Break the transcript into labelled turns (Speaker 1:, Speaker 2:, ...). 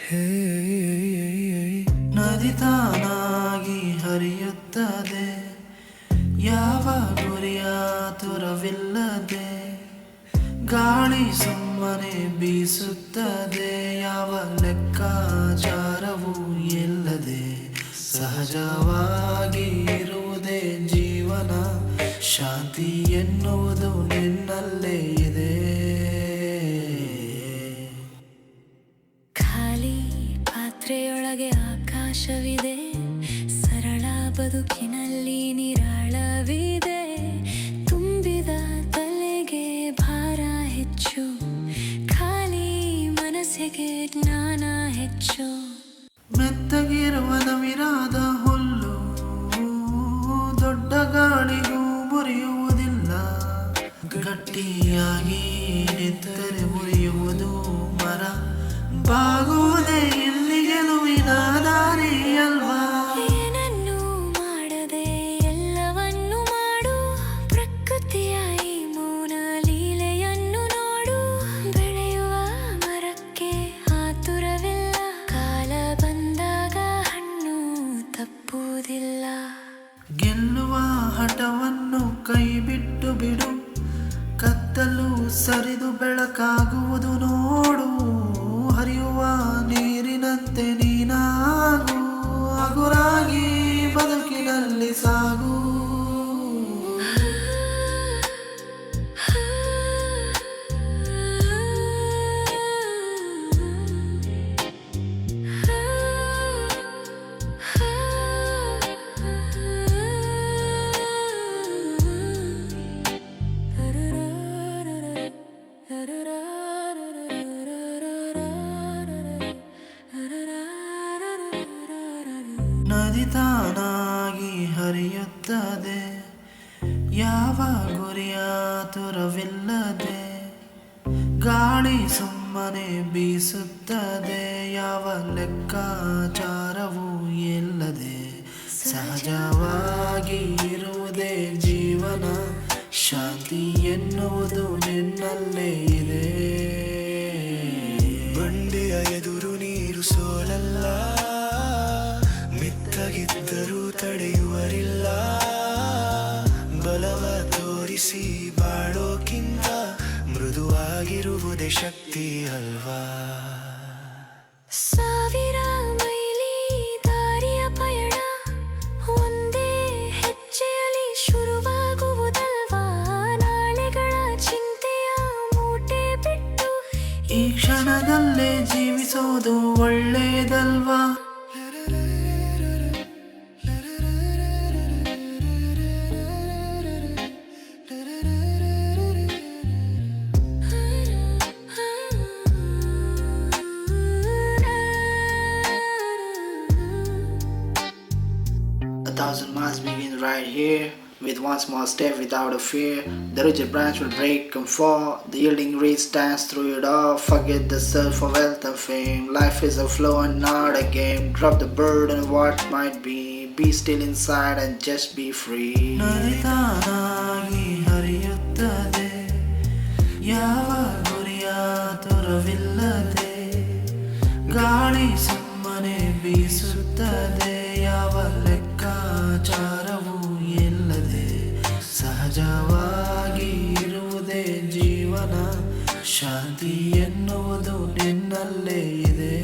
Speaker 1: ಹೇ ನದಿ ತಾನಾಗಿ ಹರಿಯುತ್ತದೆ, ಯಾವ ಗುರಿಯ ತುರವಿಲ್ಲದೆ. ಗಾಳಿ ಸುಮ್ಮನೆ ಬೀಸುತ್ತದೆ, ಯಾವ ಲೆಕ್ಕಾಚಾರವೂ ಇಲ್ಲದೆ. ಸಹಜವಾಗಿ ಇರುವುದೇ ಜೀವನ, ಶಾಂತಿ ಎನ್ನುವುದು ನಿನ್ನಲ್ಲೇ ಇದೆ.
Speaker 2: ಖಾಲಿ ಪಾತ್ರೆಯೊಳಗೆ ಆಕಾಶವಿದೆ, ಸರಳ ಬದುಕಿನಲ್ಲಿ ನಿರಾಳವಿದೆ. ತುಂಬಿದ ತಲೆಗೆ ಭಾರ ಹೆಚ್ಚು, ಖಾಲಿ ಮನಸ್ಸಿಗೆ ಜ್ಞಾನ ಹೆಚ್ಚು.
Speaker 1: ಮೆತ್ತಗಿರುವ ನವಿರಾದ ಹುಲ್ಲು ದೊಡ್ಡ ಗಾಳಿಗೂ ಮುರಿಯುವುದಿಲ್ಲ, ಗಟ್ಟಿಯಾಗಿ ನಿಂತರೆ ಮುರಿಯುವುದು ಮರ. ಬಾಗುವುದೇ ಇಲ್ಲಿ ಗೆಲುವಿನ ದಾರಿ ಅಲ್ವಾ.
Speaker 2: ಏನನ್ನು ಮಾಡದೆ ಎಲ್ಲವನ್ನು ಮಾಡು, ಪ್ರಕೃತಿಯ ಈ ಮೌನ ಲೀಲೆಯನ್ನು ನೋಡು. ಬೆಳೆಯುವ ಮರಕ್ಕೆ ಆತುರವಿಲ್ಲ, ಕಾಲ ಬಂದಾಗ ಹಣ್ಣು ತಪ್ಪುವುದಿಲ್ಲ.
Speaker 1: ಗೆಲ್ಲುವ ಹಠವನ್ನು ಕೈ ಬಿಟ್ಟು ಬಿಡು, ಕತ್ತಲು ಸರಿದು ಬೆಳಕಾಗುವುದು ನೋಡು. ಹರಿಯುವ ನೀರಿನಂತೆ ನೀನಾಗು, ಹಗುರಾಗಿ ಬದುಕಿನಲ್ಲಿ ಸಾಗು. ನದಿ ತಾನಾಗಿ ಹರಿಯುತ್ತದೆ, ಯಾವ ಗುರಿಯ ತುರವಿಲ್ಲದೆ. ಗಾಳಿ ಸುಮ್ಮನೆ ಬೀಸುತ್ತದೆ, ಯಾವ ಲೆಕ್ಕಾಚಾರವೂ ಇಲ್ಲದೆ. ಸಹಜವಾಗಿ ಇರುವುದೇ ಜೀವನ, ಶಾಂತಿ ಎನ್ನುವುದು ನಿನ್ನಲ್ಲೇ ಇದೆ.
Speaker 3: ಬಂಡೆಯ ಎದುರು ನೀರು ಸೋಲಲ್ಲ, ಮಿತ್ತಗಿದ್ದರೂ ತಡೆಯುವರಿಲ್ಲ. ಬಲವ ತೋರಿಸಿ ಬಾಳೋಕ್ಕಿಂತ ಮೃದುವಾಗಿರುವುದೇ ಶಕ್ತಿ ಅಲ್ವಾ.
Speaker 2: ಸಾವಿರ ಮೈಲಿ ದಾರಿಯ ಪಯಣ, ಒಂದೇ ಹೆಜ್ಜೆಯಲ್ಲಿ ಶುರುವಾಗುವುದಲ್ವಾ. ನಾಳೆಗಳ ಚಿಂತೆಯ ಮೂಟೆ ಬಿಟ್ಟು
Speaker 1: ಈ ಕ್ಷಣದಲ್ಲೇ ಜೀವಿಸೋದು ಒಳ್ಳೇದಲ್ವಾ. A thousand miles begin right here, with one small step without a fear. The rigid branch will break and fall, the yielding reed stands through it all. Forget the search for wealth and fame, life is a flow and not a game. Drop the burden what might be still inside and just be free. ನದಿ ತಾನಾಗಿ ಹರಿಯುತ್ತದೆ, ಯಾವ ಗುರಿಯ ತುರವಿಲ್ಲದೆ. ಗಾಳಿ ಸುಮ್ಮನೆ ಬೀಸುತ್ತದೆ, ಯಾವ ಲೆಕ್ಕಾಚಾರವೂ ಇಲ್ಲದೆ. ಸಹಜವಾಗಿ ಇರುವುದೇ ಜೀವನ, ಶಾಂತಿ ಎನ್ನುವುದು ನಿನ್ನಲ್ಲೇ ಇದೆ.